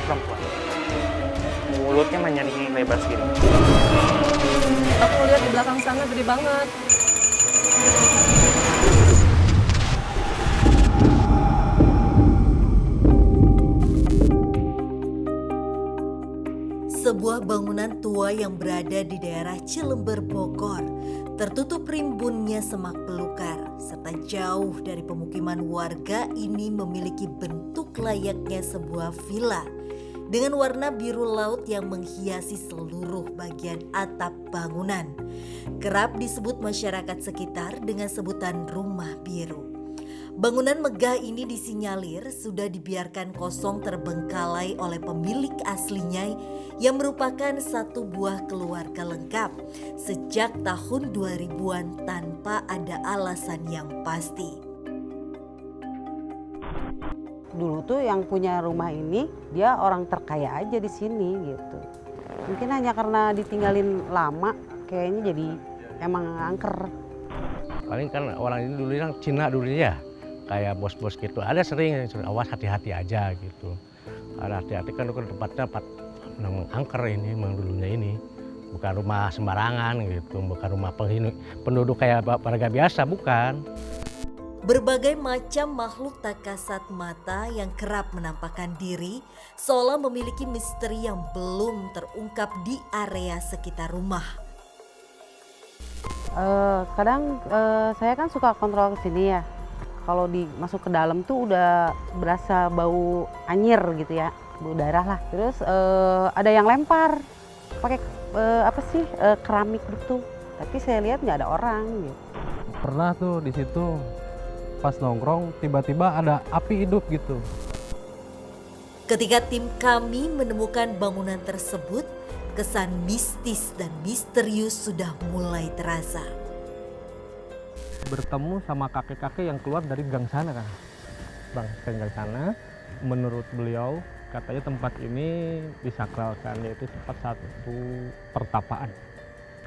perempuan. Mulutnya menyaring lebar segini. Aku lihat di belakang sana gede banget. Sebuah bangunan tua yang berada di daerah Cilember, Bogor, tertutup rimbunnya semak belukar, serta jauh dari pemukiman warga ini memiliki bentuk layaknya sebuah villa dengan warna biru laut yang menghiasi seluruh bagian atap bangunan. Kerap disebut masyarakat sekitar dengan sebutan rumah biru. Bangunan megah ini disinyalir sudah dibiarkan kosong terbengkalai oleh pemilik aslinya yang merupakan satu buah keluarga lengkap sejak tahun 2000-an tanpa ada alasan yang pasti. Dulu tuh yang punya rumah ini dia orang terkaya aja di sini gitu. Mungkin hanya karena ditinggalin lama kayaknya jadi emang angker. Paling kan orang ini dulu yang Cina dulunya ya. Kayak bos-bos gitu, ada sering awas hati-hati aja gitu. Ada hati-hati kan tempatnya angker ini memang dulunya ini. Bukan rumah sembarangan gitu, bukan rumah penduduk kayak warga biasa, bukan. Berbagai macam makhluk tak kasat mata yang kerap menampakkan diri seolah memiliki misteri yang belum terungkap di area sekitar rumah. Kadang saya kan suka kontrol ke sini ya. Kalau masuk ke dalam tuh udah berasa bau anyir gitu ya, bau darah lah. Terus ada yang lempar pakai keramik gitu. Tapi saya lihat nggak ada orang gitu. Pernah tuh di situ pas nongkrong tiba-tiba ada api hidup gitu. Ketika tim kami menemukan bangunan tersebut, kesan mistis dan misterius sudah mulai terasa. Bertemu sama kakek-kakek yang keluar dari gang sana kan. Gang sana, menurut beliau katanya tempat ini disakralkan, yaitu tempat satu pertapaan.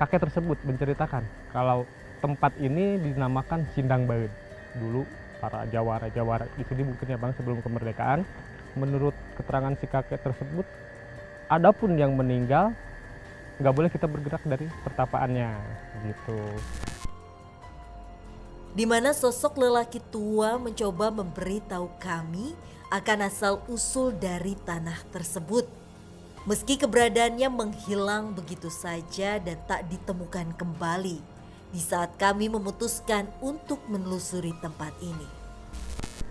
Kakek tersebut menceritakan kalau tempat ini dinamakan Sindang Baeud. Dulu para jawara di sini mungkin ya Bang sebelum kemerdekaan, menurut keterangan si kakek tersebut, adapun yang meninggal nggak boleh kita bergerak dari pertapaannya gitu. Di mana sosok lelaki tua mencoba memberitahu kami akan asal-usul dari tanah tersebut. Meski keberadaannya menghilang begitu saja dan tak ditemukan kembali, di saat kami memutuskan untuk menelusuri tempat ini.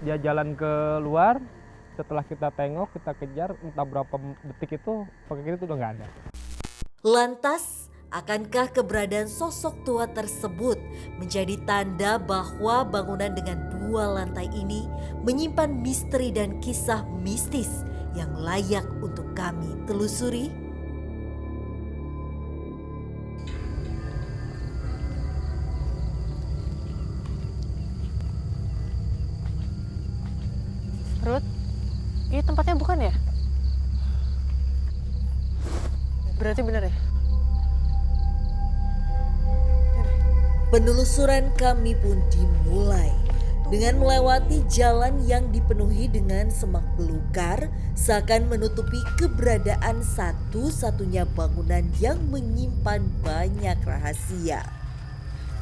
Dia jalan keluar, setelah kita tengok, kita kejar, entah berapa detik itu, pakai kiri itu udah nggak ada. Lantas, akankah keberadaan sosok tua tersebut menjadi tanda bahwa bangunan dengan 2 lantai ini menyimpan misteri dan kisah mistis yang layak untuk kami telusuri? Ruth, ini tempatnya bukan ya? Berarti benar ya? Penelusuran kami pun dimulai dengan melewati jalan yang dipenuhi dengan semak belukar, seakan menutupi keberadaan satu-satunya bangunan yang menyimpan banyak rahasia.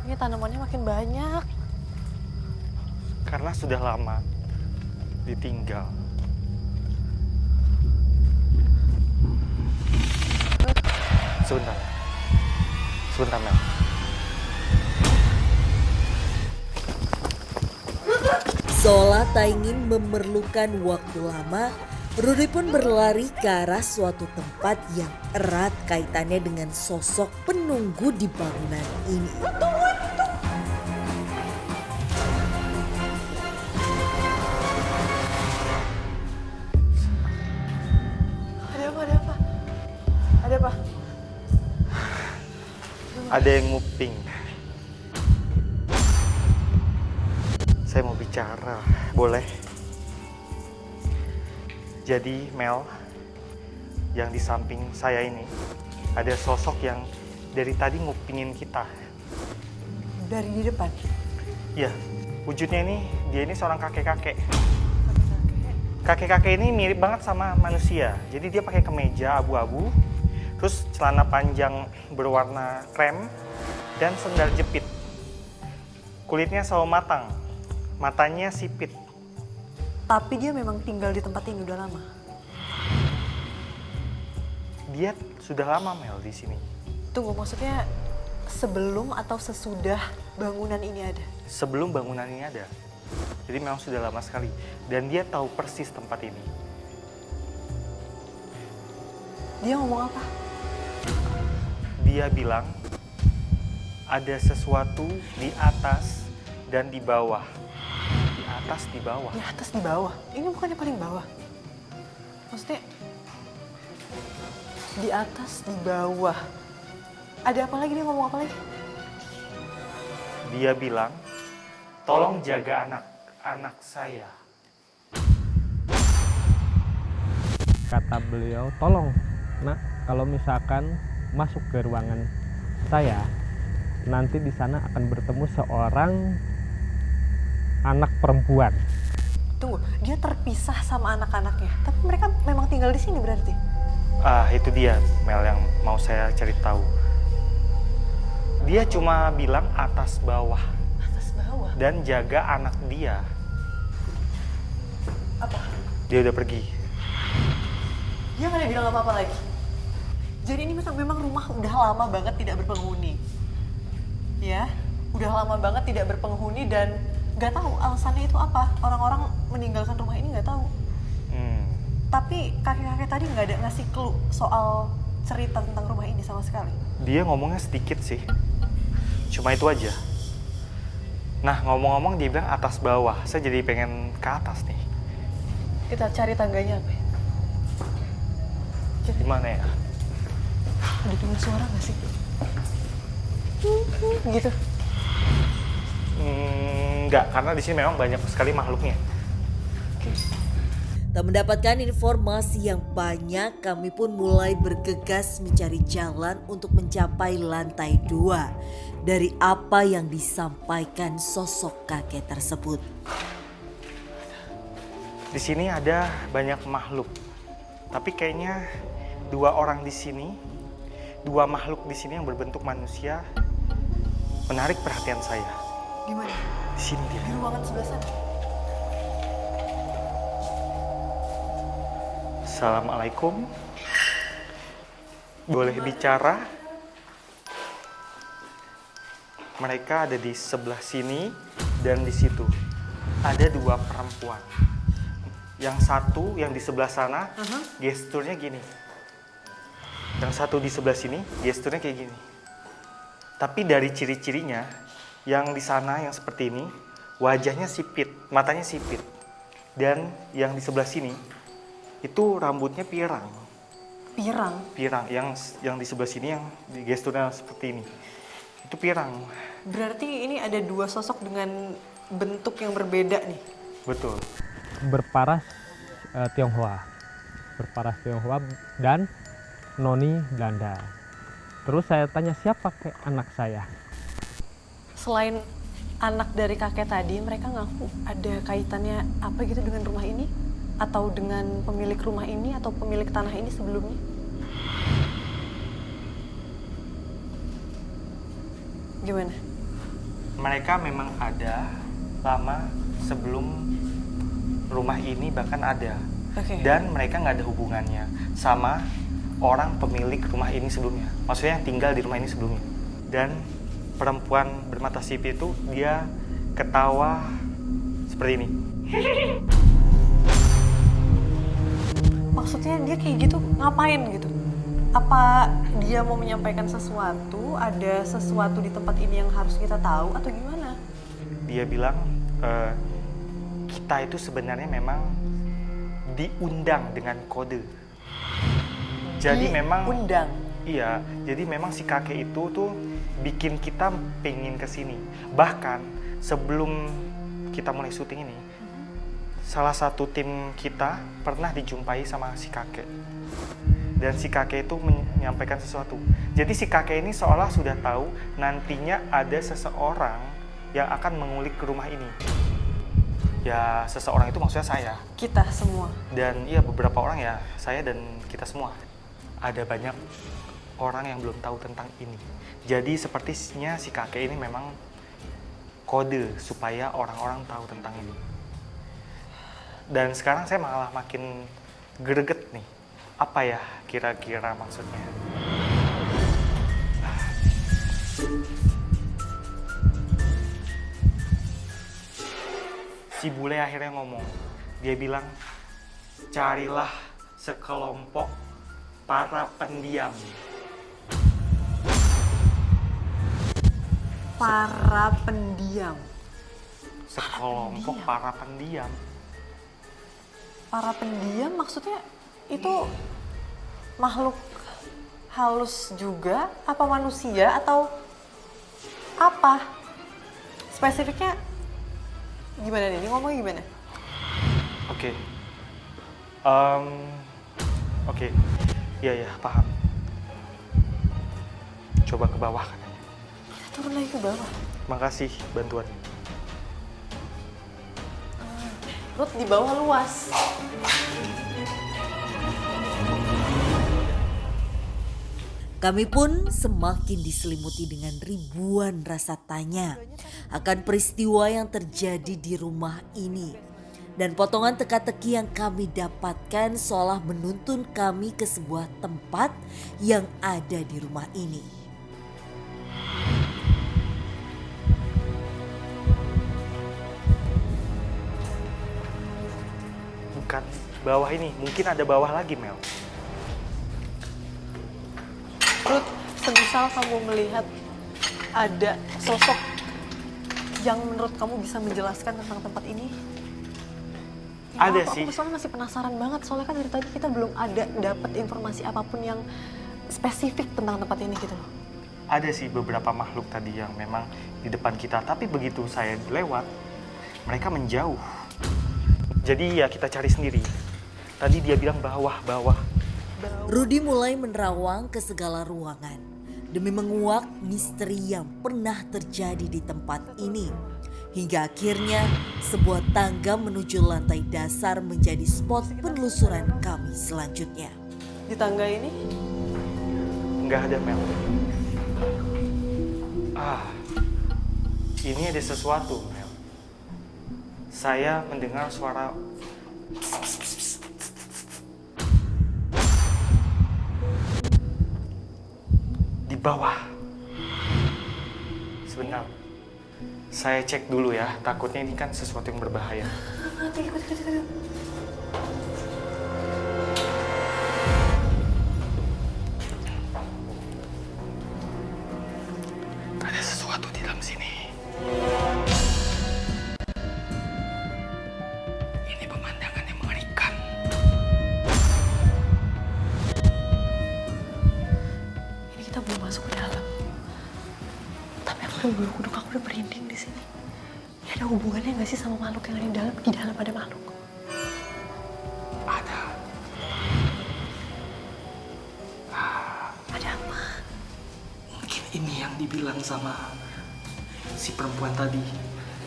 Ini tanamannya makin banyak. Karena sudah lama ditinggal. Sebentar Mel. Seolah tak ingin memerlukan waktu lama, Rudy pun berlari ke arah suatu tempat yang erat kaitannya dengan sosok penunggu di bangunan ini. Ada apa? Ada yang nguping. Saya mau bicara, boleh? Jadi Mel, yang di samping saya ini ada sosok yang dari tadi ngupingin kita. Dari di depan? Iya, wujudnya dia ini seorang kakek-kakek. Kakek-kakek ini mirip banget sama manusia. Jadi dia pakai kemeja abu-abu, terus celana panjang berwarna krem, dan sendal jepit. Kulitnya sawo matang, matanya sipit. Tapi dia memang tinggal di tempat ini udah lama. Dia sudah lama Mel di sini. Tunggu, maksudnya sebelum atau sesudah bangunan ini ada? Sebelum bangunan ini ada. Jadi memang sudah lama sekali. Dan dia tahu persis tempat ini. Dia ngomong apa? Dia bilang ada sesuatu di atas dan di bawah. Di atas, di bawah. Di atas, di bawah. Ini bukannya paling bawah? Maksudnya di atas, di bawah. Ada apa lagi? Dia ngomong apa lagi? Dia bilang, tolong jaga anak saya. Kata beliau, tolong nak, kalau misalkan masuk ke ruangan saya, nanti di sana akan bertemu seorang anak perempuan. Tunggu, dia terpisah sama anak-anaknya. Tapi mereka memang tinggal di sini berarti? Itu dia Mel yang mau saya cari tahu. Dia cuma bilang atas bawah. Atas bawah? Dan jaga anak dia. Apa? Dia udah pergi. Dia nggak ada bilang apa-apa lagi? Jadi ini memang rumah udah lama banget tidak berpenghuni. Ya, udah lama banget tidak berpenghuni dan nggak tahu alasannya itu apa. Orang-orang meninggalkan rumah ini nggak tahu. Tapi kakek-kakek tadi nggak ada ngasih clue soal cerita tentang rumah ini sama sekali. Dia ngomongnya sedikit sih. Cuma itu aja. Nah, ngomong-ngomong dia bilang atas bawah. Saya jadi pengen ke atas nih. Kita cari tangganya apa ya? Gimana ya? Ada dengar suara nggak sih? Gitu. Enggak, karena di sini memang banyak sekali makhluknya. Tak mendapatkan informasi yang banyak, kami pun mulai bergegas mencari jalan untuk mencapai lantai 2 dari apa yang disampaikan sosok kakek tersebut. Di sini ada banyak makhluk. Tapi kayaknya dua makhluk di sini yang berbentuk manusia menarik perhatian saya. Di mana? Di sini dia. Di ruangan sebelah sana. Assalamualaikum. Boleh bicara? Mereka ada di sebelah sini dan di situ. Ada dua perempuan. Yang satu yang di sebelah sana gesturnya gini. Yang satu di sebelah sini gesturnya kayak gini. Tapi dari ciri-cirinya yang di sana yang seperti ini wajahnya sipit, matanya sipit. Dan yang di sebelah sini itu rambutnya pirang. Pirang? Pirang, yang di sebelah sini yang di gesturnya seperti ini. Itu pirang. Berarti ini ada dua sosok dengan bentuk yang berbeda nih? Betul. Berparas Tionghoa. Berparas Tionghoa dan noni Belanda. Terus saya tanya, siapa kek anak saya? Selain anak dari kakek tadi, mereka ngaku ada kaitannya apa gitu dengan rumah ini? Atau dengan pemilik rumah ini atau pemilik tanah ini sebelumnya? Gimana? Mereka memang ada lama sebelum rumah ini bahkan ada. Oke. Dan mereka nggak ada hubungannya sama orang pemilik rumah ini sebelumnya. Maksudnya yang tinggal di rumah ini sebelumnya. Dan perempuan bermata sipit itu dia ketawa seperti ini. Maksudnya dia kayak gitu ngapain gitu? Apa dia mau menyampaikan sesuatu, ada sesuatu di tempat ini yang harus kita tahu atau gimana? Dia bilang kita itu sebenarnya memang diundang dengan kode. Jadi memang undang. Iya, jadi memang si kakek itu tuh bikin kita pengen kesini. Bahkan sebelum kita mulai syuting ini, salah satu tim kita pernah dijumpai sama si kakek. Dan si kakek itu menyampaikan sesuatu. Jadi si kakek ini seolah sudah tahu nantinya ada seseorang yang akan mengulik ke rumah ini. Ya seseorang itu maksudnya saya. Kita semua. Dan iya beberapa orang ya, saya dan kita semua. Ada banyak orang yang belum tahu tentang ini. Jadi sepertinya si kakek ini memang kode supaya orang-orang tahu tentang ini. Dan sekarang saya malah makin greget nih. Apa ya kira-kira maksudnya? Si bule akhirnya ngomong. Dia bilang, carilah sekelompok para pendiam. Para pendiam. Sekelompok para pendiam. Para pendiam maksudnya itu makhluk halus juga? Apa manusia atau apa? Spesifiknya gimana nih? Ini ngomongnya gimana? Oke. Oke. Iya, ya, paham. Coba ke bawah katanya. Kita turun lagi ke bawah. Makasih bantuan. Ruth, di bawah luas. Kami pun semakin diselimuti dengan ribuan rasa tanya akan peristiwa yang terjadi di rumah ini. Dan potongan teka-teki yang kami dapatkan seolah menuntun kami ke sebuah tempat yang ada di rumah ini. Bukan bawah ini, mungkin ada bawah lagi, Mel. Ruth, semisal kamu melihat ada sosok yang menurut kamu bisa menjelaskan tentang tempat ini? Ada Aku sih. soalnya masih penasaran banget, soalnya kan dari tadi kita belum ada dapat informasi apapun yang spesifik tentang tempat ini gitu loh. Ada sih beberapa makhluk tadi yang memang di depan kita, tapi begitu saya lewat, mereka menjauh. Jadi ya kita cari sendiri. Tadi dia bilang bawah. Rudy mulai menerawang ke segala ruangan demi menguak misteri yang pernah terjadi di tempat ini. Hingga akhirnya sebuah tangga menuju lantai dasar menjadi spot penelusuran kami selanjutnya. Di tangga ini Nggak ada, Mel. Ini ada sesuatu, Mel. Saya mendengar suara di bawah. Sebentar. Saya cek dulu ya, takutnya ini kan sesuatu yang berbahaya. Ada sesuatu di dalam sini. Ini pemandangan yang mengerikan. Ini kita belum masuk ke dalam. Tapi aku udah bulu kuduk, aku udah merinding di sini. Ini ada hubungannya nggak sih sama makhluk yang ada di dalam? Di dalam ada makhluk. Ada. Ada apa? Mungkin ini yang dibilang sama si perempuan tadi.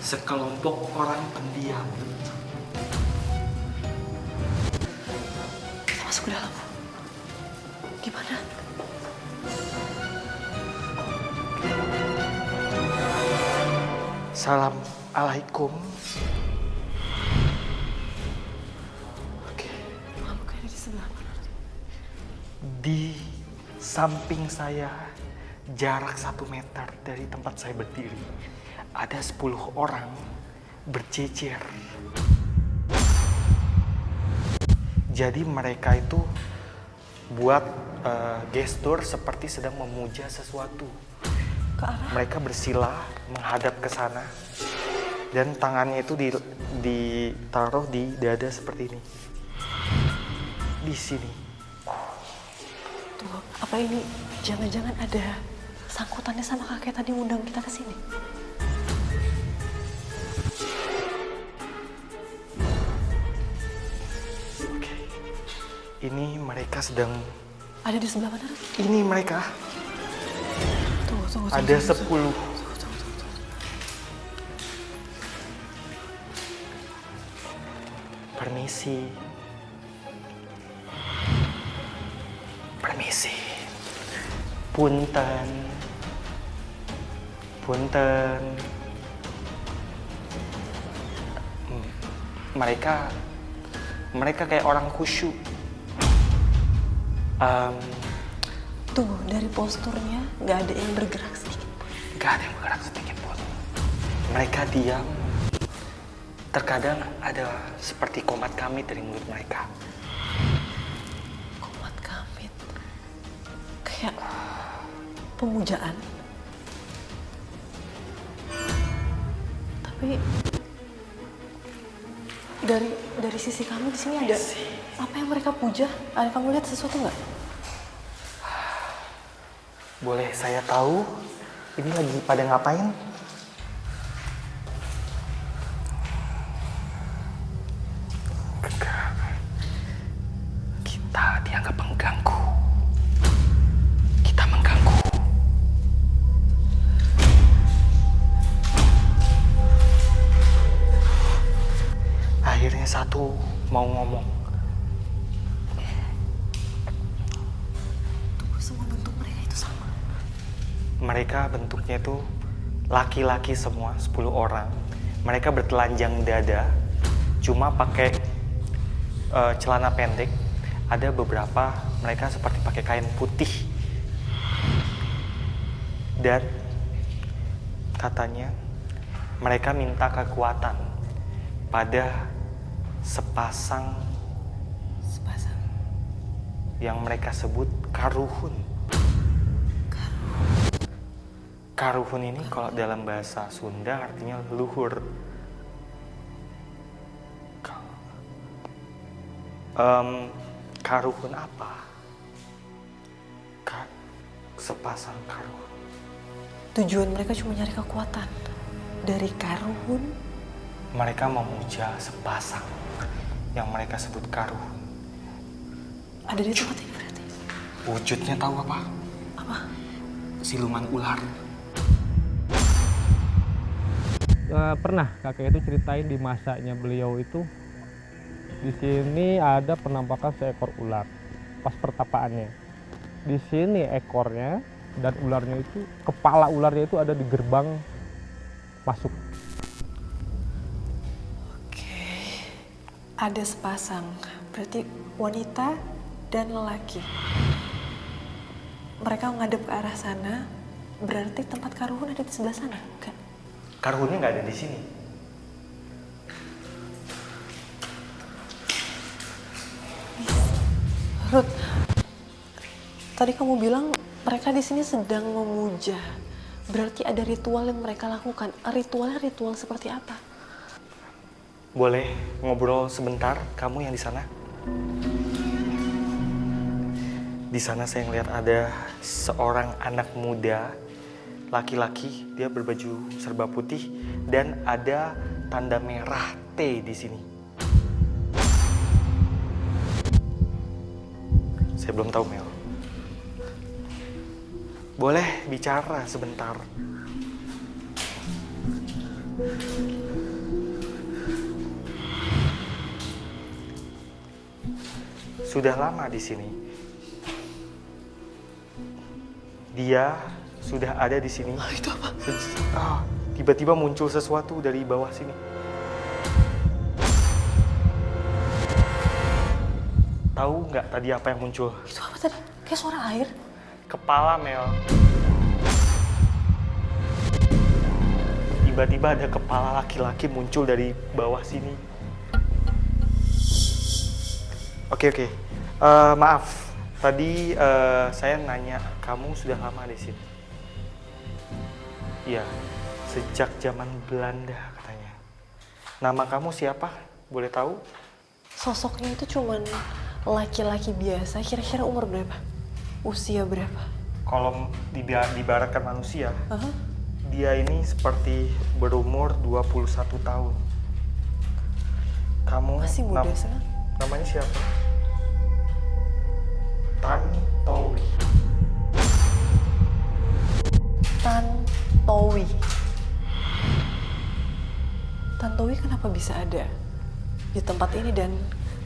Sekelompok orang pendiam. Kita masuk ke dalam. Gimana? Assalamualaikum. Oke. Makhluknya ada di sebelah mana? Di samping saya, jarak 1 meter dari tempat saya berdiri, ada 10 orang berjejer. Jadi mereka itu buat gestur seperti sedang memuja sesuatu. Ke arah? Mereka bersila menghadap ke sana dan tangannya itu ditaruh di dada seperti ini. Di sini. Tuh, apa ini jangan-jangan ada sangkutannya sama kakek tadi ngundang kita ke sini? Oke. Ini mereka sedang. Ada di sebelah mana? Ini mereka. Tunggu. Ada 10. Permisi. Permisi. Punten. Punten. Mereka kayak orang khusyuk. Tuh, dari posturnya nggak ada yang bergerak sedikit. Gak ada yang bergerak sedikit pun. Mereka diam. Terkadang ada seperti komat kamit dari mulut mereka. Komat kamit. Kayak pemujaan. Tapi dari sisi kamu di sini ada apa yang mereka puja? Ada kamu lihat sesuatu nggak? Boleh saya tahu ini lagi pada ngapain? Kita dianggap pengganggu. Kita mengganggu. Akhirnya satu mau ngomong. Semua bentuk mereka itu sama. Mereka bentuknya itu laki-laki semua, 10 orang. Mereka bertelanjang dada, cuma pakai celana pendek. Ada beberapa mereka seperti pakai kain putih. Dan katanya mereka minta kekuatan pada sepasang yang mereka sebut karuhun. Karuhun ini kalau dalam bahasa Sunda artinya leluhur. Karuhun apa? Sepasang karuhun. Tujuan mereka cuma nyari kekuatan. Dari karuhun. Mereka memuja sepasang yang mereka sebut karuhun. Ada di tempat ini berarti? Wujudnya tahu apa? Apa? Siluman ular. Pernah kakek itu ceritain di masanya beliau itu di sini ada penampakan seekor ular pas pertapaannya. Di sini ekornya dan ularnya itu, kepala ularnya itu ada di gerbang masuk. Oke. Ada sepasang, berarti wanita dan lelaki. Mereka menghadap ke arah sana, berarti tempat karuhun ada di sebelah sana, kan? Karuhunnya nggak ada di sini. Ruth, tadi kamu bilang mereka di sini sedang memuja. Berarti ada ritual yang mereka lakukan. Ritualnya ritual seperti apa? Boleh ngobrol sebentar, kamu yang di sana? Di sana saya ngeliat ada seorang anak muda, laki-laki, dia berbaju serba putih dan ada tanda merah T di sini. Saya belum tahu, Mel. Boleh bicara sebentar. Sudah lama di sini. Dia sudah ada di sini. Itu apa? Tiba-tiba muncul sesuatu dari bawah sini. Tahu nggak tadi apa yang muncul? Itu apa tadi? Kayak suara air. Kepala, Mel. Tiba-tiba ada kepala laki-laki muncul dari bawah sini. Oke. Maaf. Tadi saya nanya, kamu sudah lama di sini? Iya, sejak zaman Belanda katanya. Nama kamu siapa? Boleh tahu? Sosoknya itu cuman laki-laki biasa. Kira-kira umur berapa? Usia berapa? Kalau diibaratkan manusia, dia ini seperti berumur 21 tahun. Kamu Masih muda sekali. Namanya siapa? Tantowi. Tantowi. Tantowi kenapa bisa ada di tempat ini dan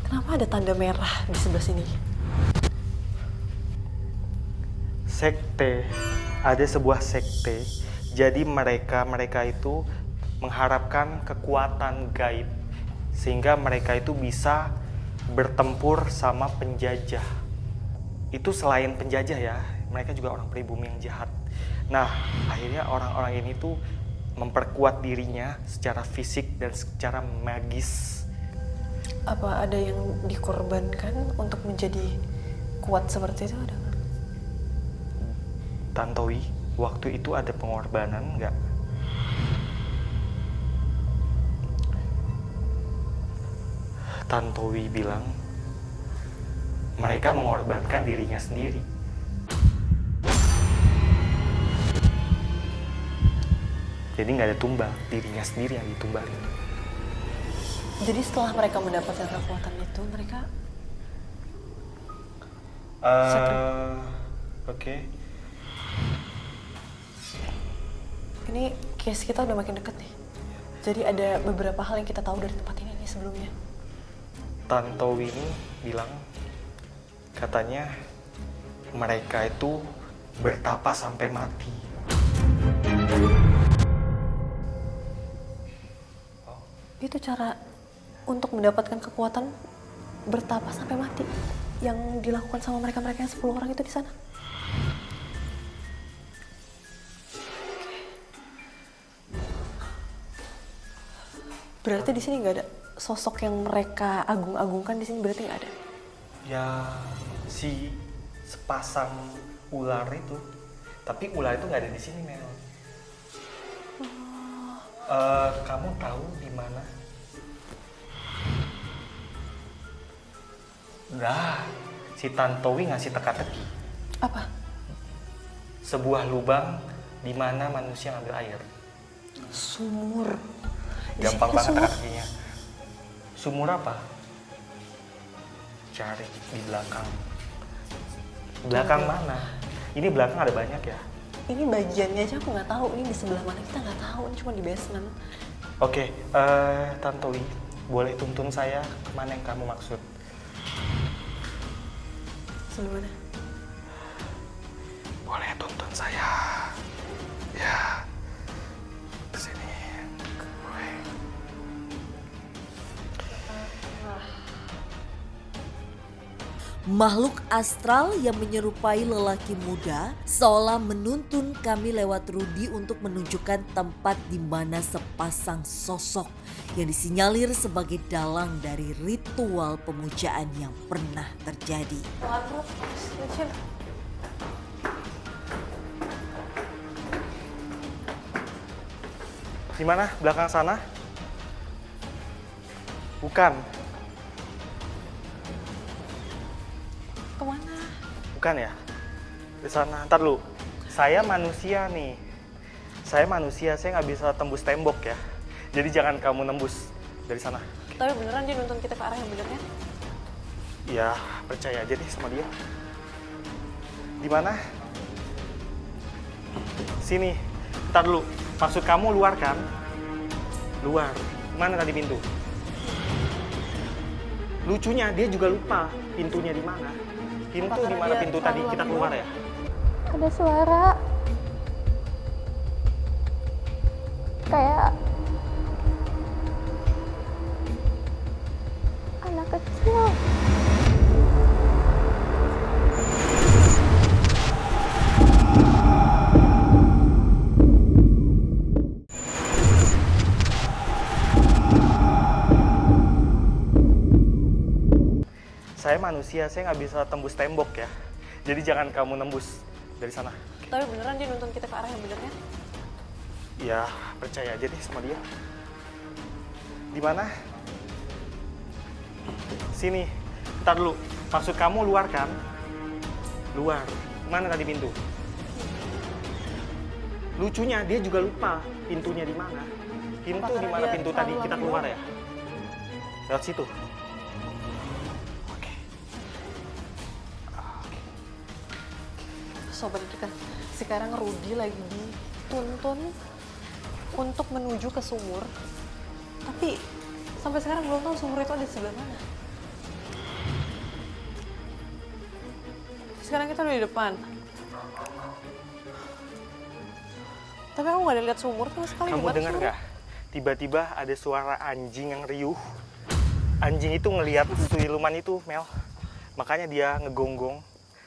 Kenapa ada tanda merah di sebelah sini? Sekte, ada sebuah sekte. Jadi mereka itu mengharapkan kekuatan gaib sehingga mereka itu bisa bertempur sama penjajah. Itu selain penjajah ya, mereka juga orang pribumi yang jahat. Nah, akhirnya orang-orang ini tuh memperkuat dirinya secara fisik dan secara magis. Apa ada yang dikorbankan untuk menjadi kuat seperti itu? Ada nggak? Tantowi, waktu itu ada pengorbanan nggak? Tantowi bilang mereka mengorbankan dirinya sendiri. Jadi nggak ada tumbal, dirinya sendiri yang ditumbalin. Jadi setelah mereka mendapatkan kekuatan itu, mereka Oke. ini case kita udah makin deket nih. Jadi ada beberapa hal yang kita tahu dari tempat ini nih sebelumnya. Tantowi ini bilang katanya mereka itu bertapa sampai mati. Itu cara untuk mendapatkan kekuatan bertapa sampai mati yang dilakukan sama mereka-mereka yang 10 orang itu di sana. Berarti di sini nggak ada sosok yang mereka agung-agungkan, di sini berarti nggak ada. Ya si sepasang ular itu, tapi ular itu nggak ada di sini, Mel. Kamu tahu di mana? Nah, si Tantowi ngasih teka-teki. Apa? Sebuah lubang di mana manusia ngambil air. Sumur. Di Gampang sini banget sumur. teka-tekinya. Sumur apa? Cari di belakang. Belakang mana? Ini belakang ada banyak ya. Ini bagiannya aja aku nggak tahu. Ini di sebelah mana kita nggak tahu. Ini cuma di basement. Oke, Tantowi, boleh tuntun saya kemana yang kamu maksud? Sebelah mana? Boleh tuntun saya. Ya, ke sini. Boleh. Makhluk astral yang menyerupai lelaki muda seolah menuntun kami lewat Rudi untuk menunjukkan tempat di mana sepasang sosok yang disinyalir sebagai dalang dari ritual pemujaan yang pernah terjadi. Di mana? Belakang sana? Bukan. Kemana? Bukan ya? Di sana. Ntar lu. Saya manusia nih. Saya manusia, saya nggak bisa tembus tembok ya. Jadi jangan kamu nembus dari sana. Tapi beneran dia nuntun kita ke arah yang bener kan? Ya, percaya aja deh sama dia. Di mana? Sini. Ntar dulu. Maksud kamu luar kan? Luar. Mana tadi pintu? Lucunya dia juga lupa pintunya di mana. Pintu di mana pintu tadi kita keluar ya? Ada suara kayak anak kecil. Saya manusia, saya nggak bisa tembus tembok ya. Jadi jangan kamu nembus dari sana. Tapi beneran dia nuntun kita ke arah yang bener kan? Ya, percaya aja deh sama dia. Di mana? Sini. Ntar dulu. Maksud kamu luar kan? Luar. Mana tadi pintu? Lucunya dia juga lupa pintunya di mana. Pintu di mana pintu tadi kita keluar ya? Lewat situ. Oke. Sobat kita, sekarang Rudi lagi dituntun untuk menuju ke sumur. Tapi sampai sekarang belum tahu sumur itu ada di sebelah mana. Sekarang kita udah di depan. Tapi aku nggak ada lihat sumur sama sekali. Kamu Gimana dengar sumur? nggak? Tiba-tiba ada suara anjing yang riuh. Anjing itu ngelihat siluman itu, Mel. Makanya dia ngegonggong.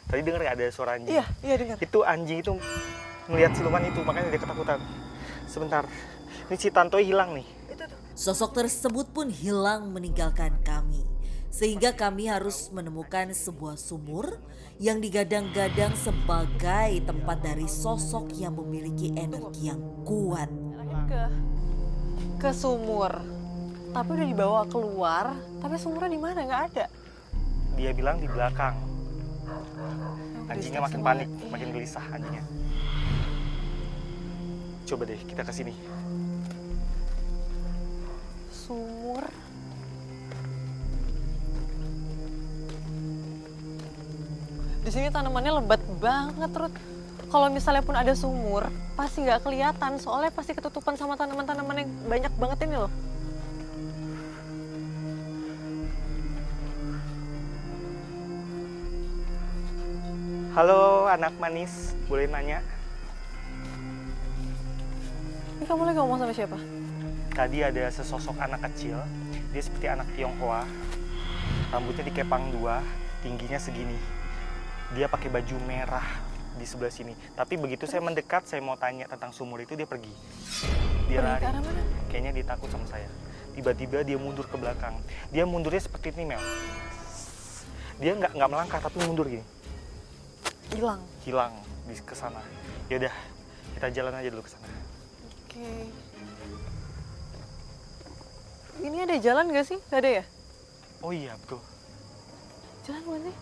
Tadi dengar nggak ada suara anjing? Iya, iya dengar. Itu anjing itu ngelihat siluman itu, makanya dia ketakutan. Sebentar, ini si Tantoy hilang nih. Sosok tersebut pun hilang meninggalkan kami. Sehingga kami harus menemukan sebuah sumur yang digadang-gadang sebagai tempat dari sosok yang memiliki energi yang kuat. Ke sumur. Tapi udah dibawa keluar, tapi sumurnya di mana? Nggak ada. Dia bilang di belakang. Anjingnya makin panik, makin gelisah anjingnya. Coba deh kita ke sini. Sumur. Di sini tanamannya lebat banget, Ruth. Kalau misalnya pun ada sumur, pasti nggak kelihatan. Soalnya pasti ketutupan sama tanaman-tanaman yang banyak banget ini loh. Halo anak manis, boleh nanya? Ini kamu lagi ngomong sama siapa? Tadi ada sesosok anak kecil, dia seperti anak Tionghoa. Rambutnya dikepang dua, tingginya segini. Dia pakai baju merah di sebelah sini. Tapi begitu saya mendekat, saya mau tanya tentang sumur itu, dia pergi. Dia Pergi lari. ke arah mana? Kayaknya dia takut sama saya. Tiba-tiba dia mundur ke belakang. Dia mundurnya seperti ini, Mel. Dia nggak melangkah, tapi mundur gini. Hilang di ke sana. Yaudah, kita jalan aja dulu ke sana. Oke. Ini ada jalan nggak sih? Nggak ada ya? Oh iya, betul. Jalan bukan sih?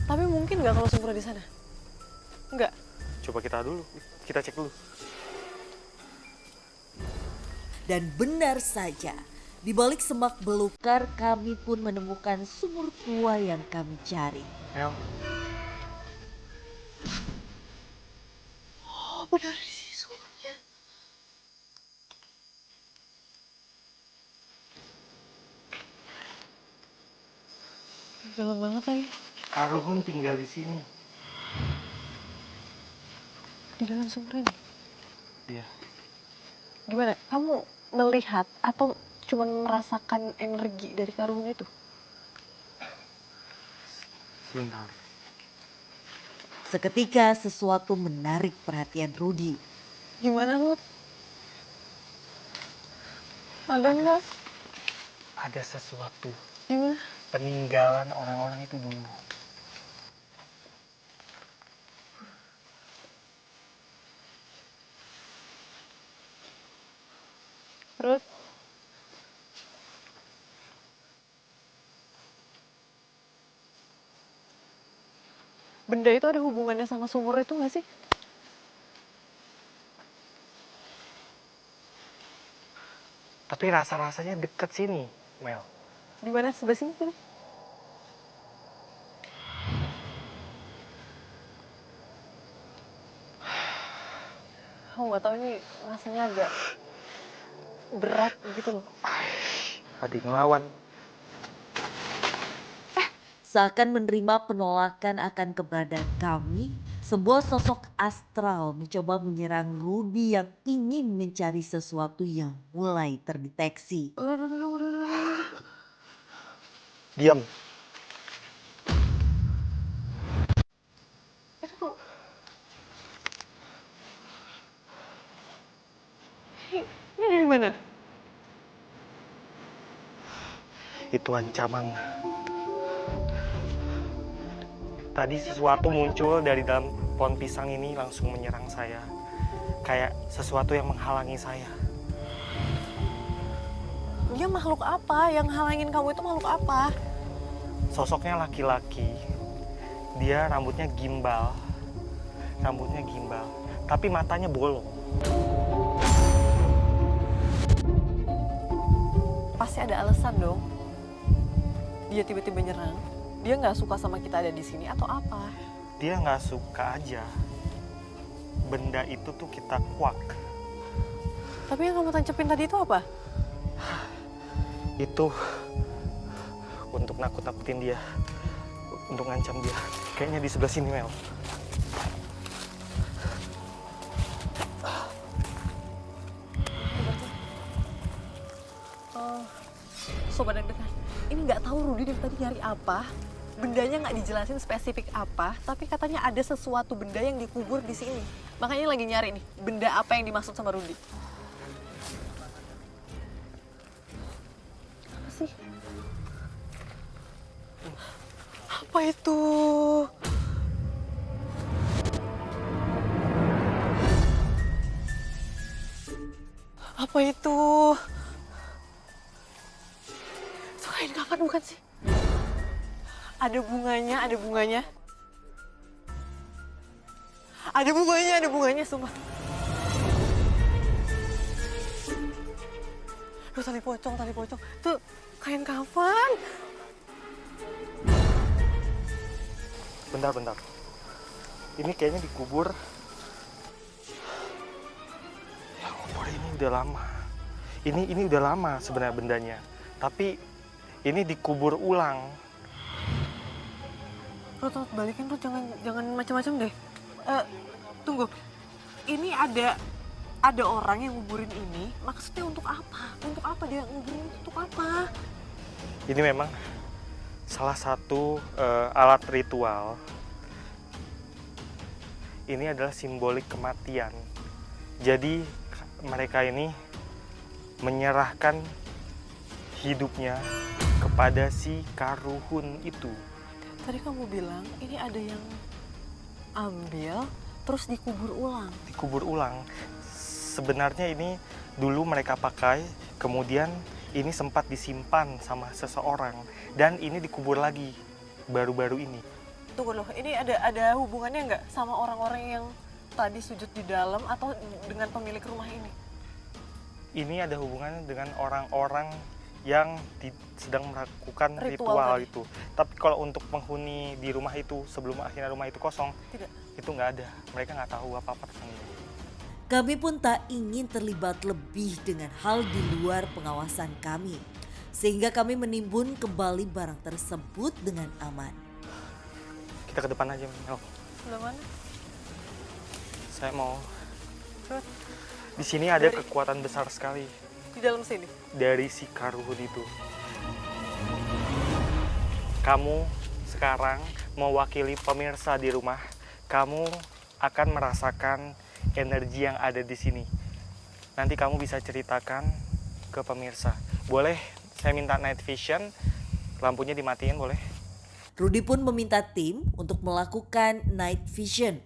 Tapi mungkin nggak kalau sumurnya di sana? Nggak. Coba kita cek dulu. Dan benar saja, di balik semak belukar kami pun menemukan sumur tua yang kami cari. Mel, Oh, benar di sini sumurnya. Dalam banget lagi. Aruhun tinggal di sini. Di dalam sumur ini. Dia. Gimana? Kamu melihat atau cuma merasakan energi dari karung itu? Sebentar. Seketika sesuatu menarik perhatian Rudi. Gimana, Ruth? Ada nggak? Ada sesuatu. Gimana? Peninggalan orang-orang itu dulu. Terus? Benda itu ada hubungannya sama sumur itu nggak sih? Tapi rasa-rasanya deket sini, Mel. Di mana? Sebelah sini kan? Aku nggak tahu ini rasanya agak berat gitu loh. Ada yang ngelawan. Seakan menerima penolakan akan keberadaan kami, sebuah sosok astral mencoba menyerang Rudi yang ingin mencari sesuatu yang mulai terdeteksi. Diam. Ini dari mana? Itu ancaman. Tadi sesuatu muncul dari dalam pohon pisang ini langsung menyerang saya. Kayak sesuatu yang menghalangi saya. Dia makhluk apa? Yang halangin kamu itu makhluk apa? Sosoknya laki-laki. Dia rambutnya gimbal. Tapi matanya bolong. Pasti ada alasan dong. Dia tiba-tiba nyerang. Dia nggak suka sama kita ada di sini atau apa? Dia nggak suka aja. Benda itu tuh kita kuak. Tapi yang kamu tancepin tadi itu apa? Itu untuk nakut-nakutin dia. untuk ngancam dia. Kayaknya di sebelah sini, Mel. Sobat deg-degan, ini nggak tahu Rudy dari tadi nyari apa. Bendanya nggak dijelasin spesifik apa, tapi katanya ada sesuatu benda yang dikubur di sini. Makanya lagi nyari nih, benda apa yang dimaksud sama Rudy. Apa sih? Apa itu? Apa itu? Itu kain kafan bukan sih? Ada bunganya, ada bunganya. Ada bunganya, sumpah. Duh, tali pocong. Tuh, kain kafan. Bentar. Ini kayaknya dikubur. Ya, kubur ini udah lama. Ini udah lama sebenarnya bendanya. Tapi ini dikubur ulang. Rut, balikin Rut, jangan macam-macam deh. Tunggu. Ini ada orang yang nguburin ini. Maksudnya untuk apa? Untuk apa dia nguburin? Untuk apa? Ini memang salah satu alat ritual. Ini adalah simbolik kematian. Jadi mereka ini menyerahkan hidupnya kepada si Karuhun itu. Tadi kamu bilang ini ada yang ambil terus dikubur ulang. Dikubur ulang. Sebenarnya ini dulu mereka pakai, kemudian ini sempat disimpan sama seseorang dan ini dikubur lagi baru-baru ini. Tunggu loh, ini ada hubungannya nggak sama orang-orang yang tadi sujud di dalam atau dengan pemilik rumah ini? Ini ada hubungannya dengan orang-orang yang sedang melakukan Ritual ritual tadi. itu. Tapi kalau untuk penghuni di rumah itu sebelum akhirnya rumah itu kosong, Tidak. itu nggak ada. Mereka nggak tahu apa-apa tentang ini. Kami pun tak ingin terlibat lebih dengan hal di luar pengawasan kami. Sehingga kami menimbun kembali barang tersebut dengan aman. Kita ke depan aja, Mel. Sebelah mana? Saya mau. Rut, Di sini ada Dari- kekuatan besar sekali di dalam sini. dari si Karuhun itu. Kamu sekarang mewakili pemirsa di rumah. Kamu akan merasakan energi yang ada di sini. Nanti kamu bisa ceritakan ke pemirsa. Boleh saya minta night vision, lampunya dimatiin boleh? Rudy pun meminta tim untuk melakukan night vision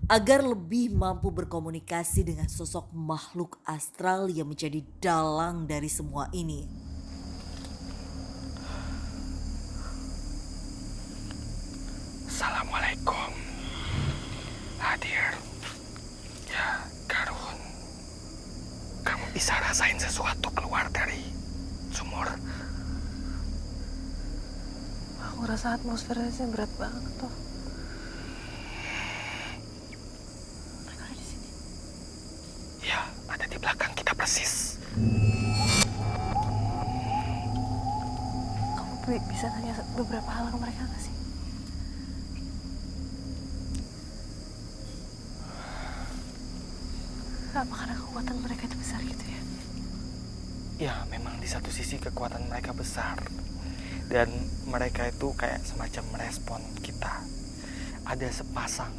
agar lebih mampu berkomunikasi dengan sosok makhluk astral yang menjadi dalang dari semua ini. Assalamualaikum. Hadir. Ya, Karuhun. Kamu bisa rasain sesuatu keluar dari sumur. Aku rasa atmosfernya berat banget tuh. Mereka ada di sini. Ya, ada di belakang kita persis. Kamu bisa tanya beberapa hal ke mereka nggak sih? Apa karena kekuatan mereka itu besar gitu ya? Ya, memang di satu sisi kekuatan mereka besar. Dan mereka itu kayak semacam merespon kita. Ada sepasang,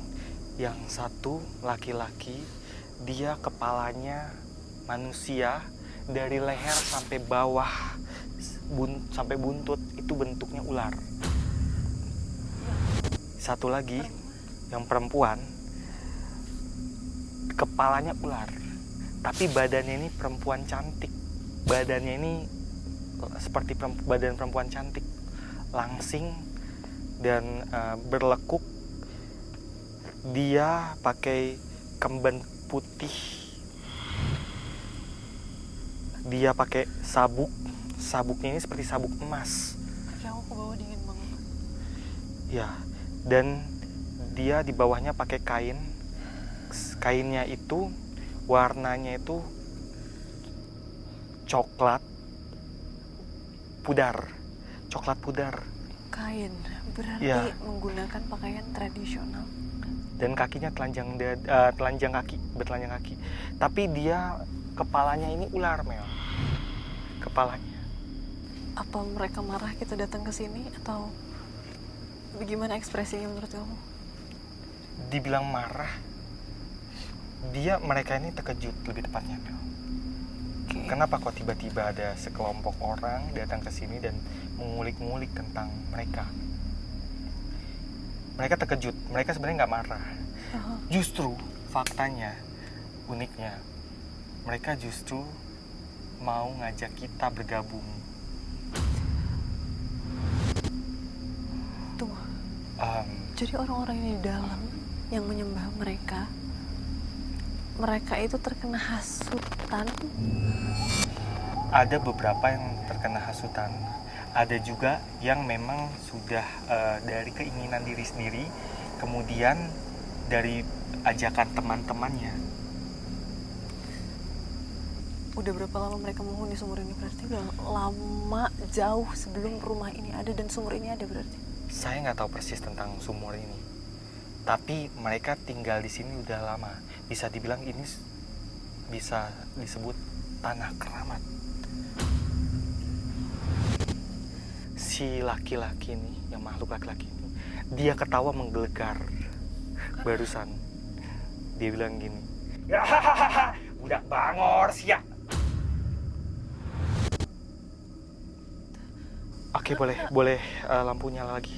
yang satu laki-laki, dia kepalanya manusia, dari leher sampai bawah, sampai buntut, itu bentuknya ular. Satu lagi, yang perempuan, kepalanya ular, tapi badannya ini perempuan cantik. Badannya ini seperti badan perempuan cantik, langsing dan berlekuk. Dia pakai kemben putih. Dia pakai sabuk. Sabuknya ini seperti sabuk emas. Kaki aku ke bawah dingin banget. Ya, dan dia di bawahnya pakai kain. Kainnya itu warnanya itu coklat pudar. kain, berarti Iya. menggunakan pakaian tradisional. Dan kakinya telanjang kaki, bertelanjang kaki. Tapi dia kepalanya ini ular, Mel. Kepalanya. Apa mereka marah kita datang ke sini atau bagaimana ekspresinya menurut kamu? Dibilang marah, mereka ini terkejut lebih tepatnya, Mel. Oke. Kenapa kok tiba-tiba ada sekelompok orang datang ke sini dan mengulik-ngulik tentang mereka? Mereka terkejut, mereka sebenarnya nggak marah. Justru faktanya, uniknya, mereka justru mau ngajak kita bergabung. Tunggu. Em, Jadi orang-orang ini di dalam yang menyembah mereka itu terkena hasutan. ada beberapa yang terkena hasutan. Ada juga yang memang sudah dari keinginan diri sendiri, kemudian dari ajakan teman-temannya. Udah berapa lama mereka menghuni sumur ini? Berarti udah lama, jauh sebelum rumah ini ada dan sumur ini ada berarti. Saya nggak tahu persis tentang sumur ini, tapi mereka tinggal di sini udah lama. Bisa dibilang ini bisa disebut tanah keramat. Si laki-laki ini, yang makhluk laki-laki ini, dia ketawa menggelegar barusan. Dia bilang gini, budak bangor siap. Oke, boleh lampu nyala lagi.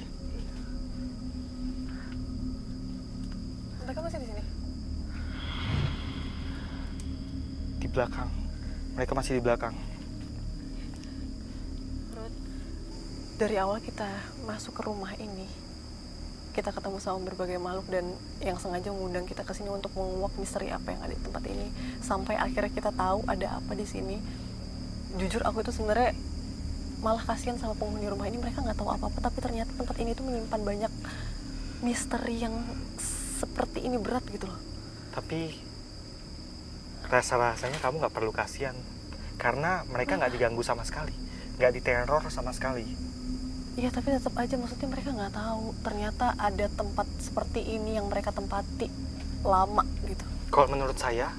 Mereka masih di sini. Di belakang. Mereka masih di belakang. Dari awal kita masuk ke rumah ini, kita ketemu sama berbagai makhluk dan yang sengaja mengundang kita ke sini untuk menguak misteri apa yang ada di tempat ini. Sampai akhirnya kita tahu ada apa di sini. Jujur aku itu sebenarnya malah kasihan sama penghuni rumah ini, mereka nggak tahu apa-apa, tapi ternyata tempat ini tuh menyimpan banyak misteri yang seperti ini berat gitu loh. Tapi rasa-rasanya kamu nggak perlu kasihan, karena mereka nggak diganggu sama sekali, nggak diteror sama sekali. Iya, tapi tetap aja maksudnya mereka nggak tahu ternyata ada tempat seperti ini yang mereka tempati lama gitu. Kalau menurut saya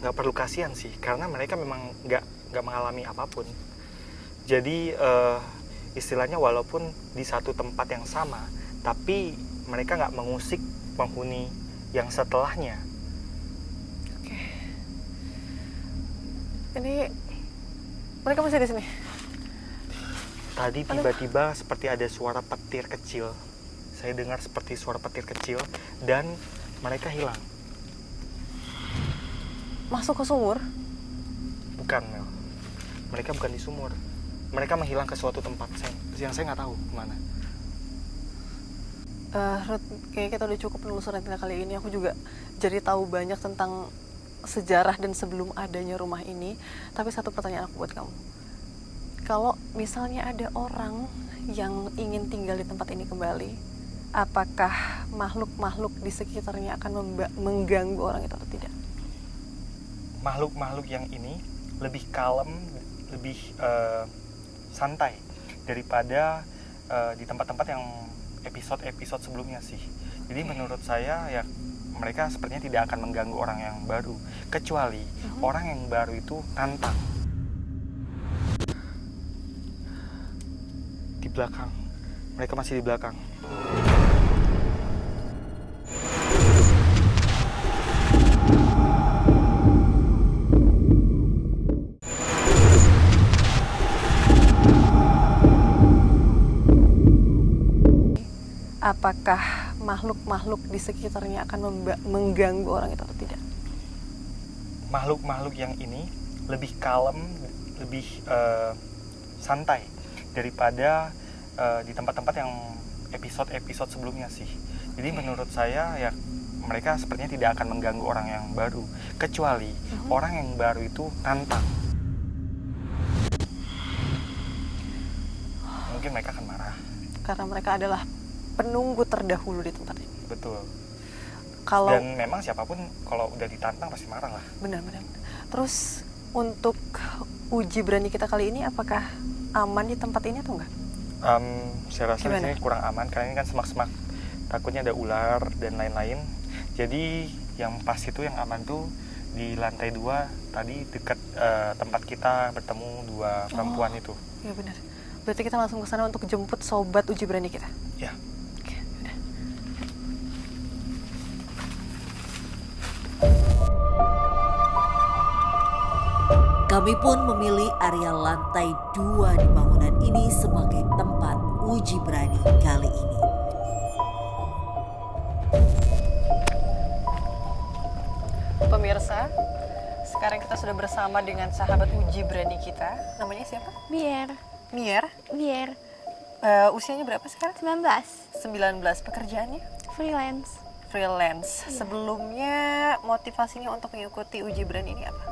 nggak perlu kasihan sih, karena mereka memang nggak mengalami apapun. Jadi istilahnya walaupun di satu tempat yang sama, tapi mereka nggak mengusik penghuni yang setelahnya. Oke. Ini mereka masih di sini. Tadi tiba-tiba seperti ada suara petir kecil. Saya dengar seperti suara petir kecil dan mereka hilang. Masuk ke sumur? Bukan, Mel. Mereka bukan di sumur. Mereka menghilang ke suatu tempat yang saya nggak tahu kemana. Ruth, kayaknya kita udah cukup penelusuran kita kali ini. Aku juga jadi tahu banyak tentang sejarah dan sebelum adanya rumah ini. Tapi satu pertanyaan aku buat kamu. Kalau misalnya ada orang yang ingin tinggal di tempat ini kembali, apakah makhluk-makhluk di sekitarnya akan mengganggu orang itu atau tidak? Makhluk-makhluk yang ini lebih kalem, lebih santai daripada di tempat-tempat yang episode-episode sebelumnya sih. Jadi menurut saya ya mereka sepertinya tidak akan mengganggu orang yang baru, kecuali orang yang baru itu nantang. Di belakang, mereka masih di belakang. Apakah makhluk-makhluk di sekitarnya akan mengganggu orang itu atau tidak? Makhluk-makhluk yang ini lebih kalem, lebih santai daripada di tempat-tempat yang episode-episode sebelumnya sih. Jadi menurut saya ya mereka sepertinya tidak akan mengganggu orang yang baru, kecuali orang yang baru itu nantang. Mungkin mereka akan marah. Karena mereka adalah penunggu terdahulu di tempat ini. Betul. Kalau Dan memang siapapun kalau udah ditantang pasti marah lah. benar-benar. Terus untuk uji berani kita kali ini, apakah aman di tempat ini atau enggak? Saya rasa di Gimana? sini kurang aman karena ini kan semak-semak. Takutnya ada ular dan lain-lain. Jadi yang pas itu yang aman tuh di lantai 2 tadi dekat tempat kita bertemu 2 perempuan itu. Ya benar. Berarti kita langsung ke sana untuk jemput sobat uji berani kita. Ya. Oke, udah. Kami pun memilih area lantai 2 di bangunan ini sebagai tempat uji berani kali ini. Pemirsa, sekarang kita sudah bersama dengan sahabat uji berani kita. Namanya siapa? Biar, Mier. biar. Usianya berapa sekarang? 19. 19. Pekerjaannya? Freelance. Freelance. Sebelumnya motivasinya untuk mengikuti uji berani ini apa?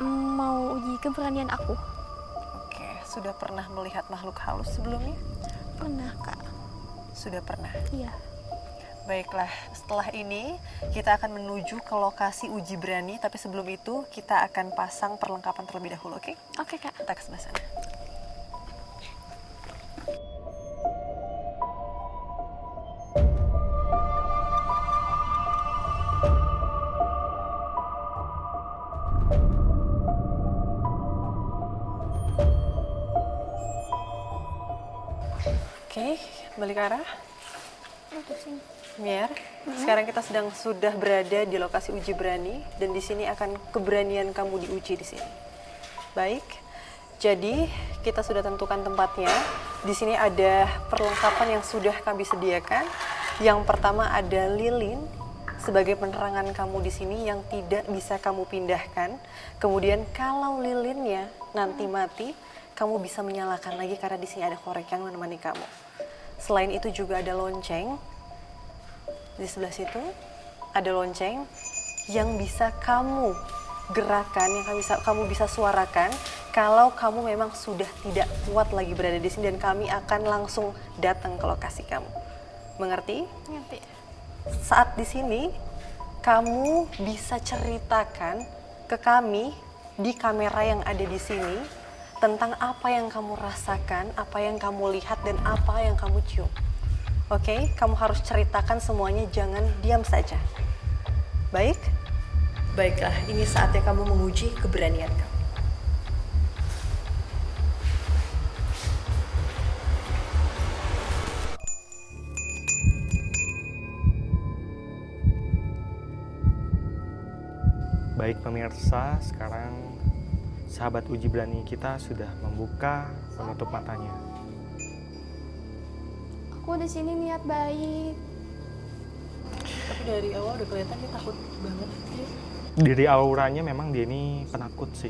Mau uji keberanian aku. Oke, sudah pernah melihat makhluk halus sebelumnya? Pernah, Kak. Sudah pernah. Iya. Baiklah, setelah ini kita akan menuju ke lokasi uji berani, tapi sebelum itu kita akan pasang perlengkapan terlebih dahulu, oke? Oke, Kak. Kita ke sebelah sana. Oke, balik arah. Mier, sekarang kita sudah berada di lokasi uji berani dan di sini akan keberanian kamu diuji di sini. Baik. Jadi, kita sudah tentukan tempatnya. Di sini ada perlengkapan yang sudah kami sediakan. Yang pertama ada lilin sebagai penerangan kamu di sini yang tidak bisa kamu pindahkan. Kemudian kalau lilinnya nanti mati, kamu bisa menyalakan lagi karena di sini ada korek yang menemani kamu. Selain itu juga ada lonceng. Di sebelah situ ada lonceng yang bisa kamu gerakan, yang kamu bisa suarakan kalau kamu memang sudah tidak kuat lagi berada di sini dan kami akan langsung datang ke lokasi kamu. Mengerti? Ngerti. Saat di sini kamu bisa ceritakan ke kami di kamera yang ada di sini tentang apa yang kamu rasakan, apa yang kamu lihat dan apa yang kamu cium. Oke, kamu harus ceritakan semuanya, jangan diam saja. Baik? Baiklah, ini saatnya kamu menguji keberanian kamu. Baik pemirsa, sekarang sahabat uji berani kita sudah membuka penutup matanya. Aku di sini niat baik. Tapi dari awal udah kelihatan dia takut banget. Dari auranya memang dia ini penakut sih.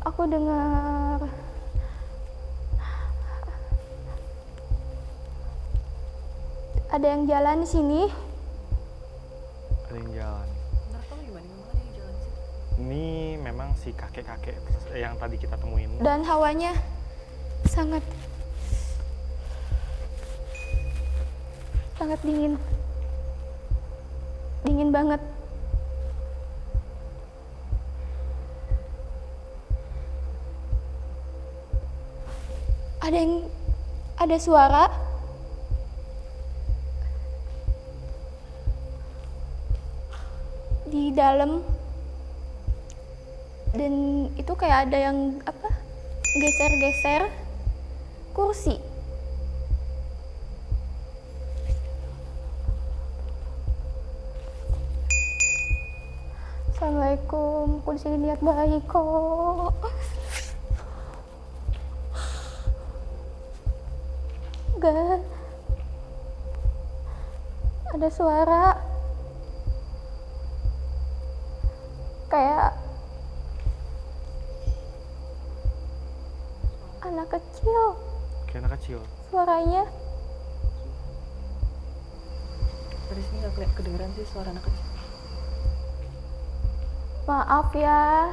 Aku dengar ada yang jalan di sini. Ada yang jalan. Menurut kamu gimana? Memang ada yang jalan sih? Ini memang si kakek-kakek yang tadi kita temuin. Dan hawanya sangat dingin. Dingin banget. Ada suara di dalam dan itu kayak ada yang geser-geser kursi. Assalamualaikum, aku di sini niat baik kok. Enggak. Ada suara kayak anak kecil. Kayak anak kecil. Suaranya Dari sini nggak kelihatan kedengeran sih suara anak kecil. maaf ya.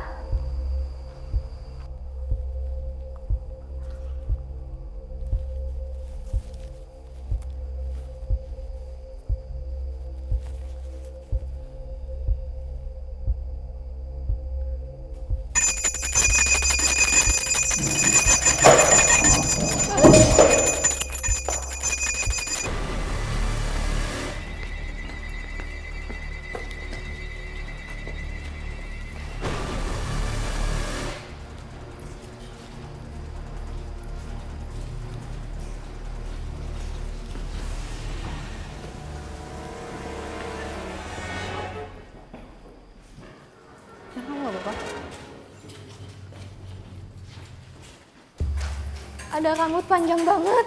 ada rambut panjang banget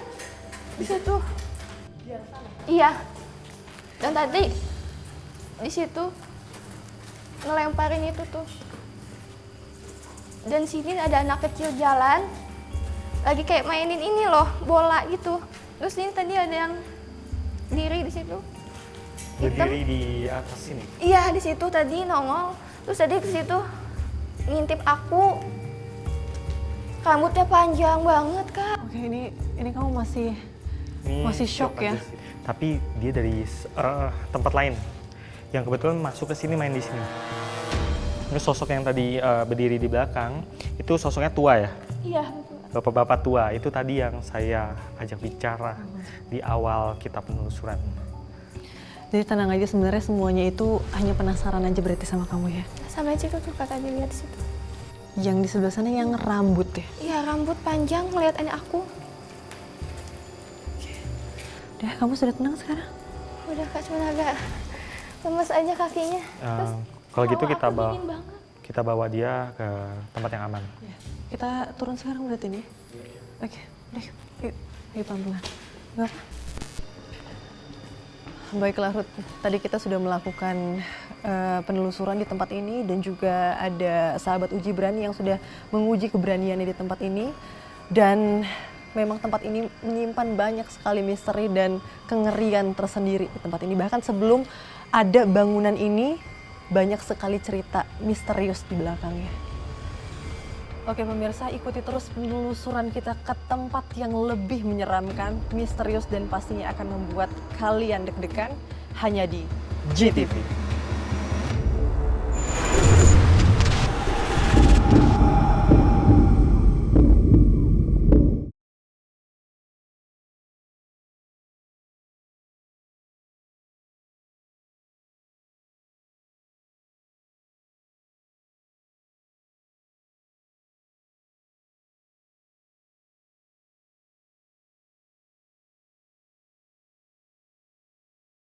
di situ. Iya. Dan tadi di situ ngelemparin itu tuh. Dan sini ada anak kecil jalan, lagi kayak mainin ini loh, bola gitu. Terus ini tadi ada yang diri di situ. Hitam. Berdiri di atas sini. Iya, di situ tadi nongol. Terus tadi di situ ngintip aku. Rambutnya panjang banget, Kak. Oke, ini kamu masih shock ya? aja sih. Tapi dia dari tempat lain yang kebetulan masuk ke sini, main di sini. Ini sosok yang tadi berdiri di belakang itu sosoknya tua ya? Iya. Bapak-bapak tua itu tadi yang saya ajak bicara di awal kita penelusuran. Jadi tenang aja, sebenarnya semuanya itu hanya penasaran aja berarti sama kamu ya? Sama aja tuh Kak tadi lihat di situ. Yang di sebelah sana yang rambut ya? Iya, rambut panjang ngeliatin aku. Udah, kamu sudah tenang sekarang? Udah Kak, cuma agak lemes aja kakinya. Terus Kalau gitu hawa kita aku bawa, dingin banget. kita bawa dia ke tempat yang aman. Kita turun sekarang berarti nih. Oke, udah. Yuk pelan-pelan. Gak apa? Baiklah Ruth, tadi kita sudah melakukan penelusuran di tempat ini dan juga ada sahabat uji berani yang sudah menguji keberaniannya di tempat ini. Dan memang tempat ini menyimpan banyak sekali misteri dan kengerian tersendiri di tempat ini. Bahkan sebelum ada bangunan ini, banyak sekali cerita misterius di belakangnya. Oke pemirsa, ikuti terus penelusuran kita ke tempat yang lebih menyeramkan, misterius dan pastinya akan membuat kalian deg-degan hanya di GTV.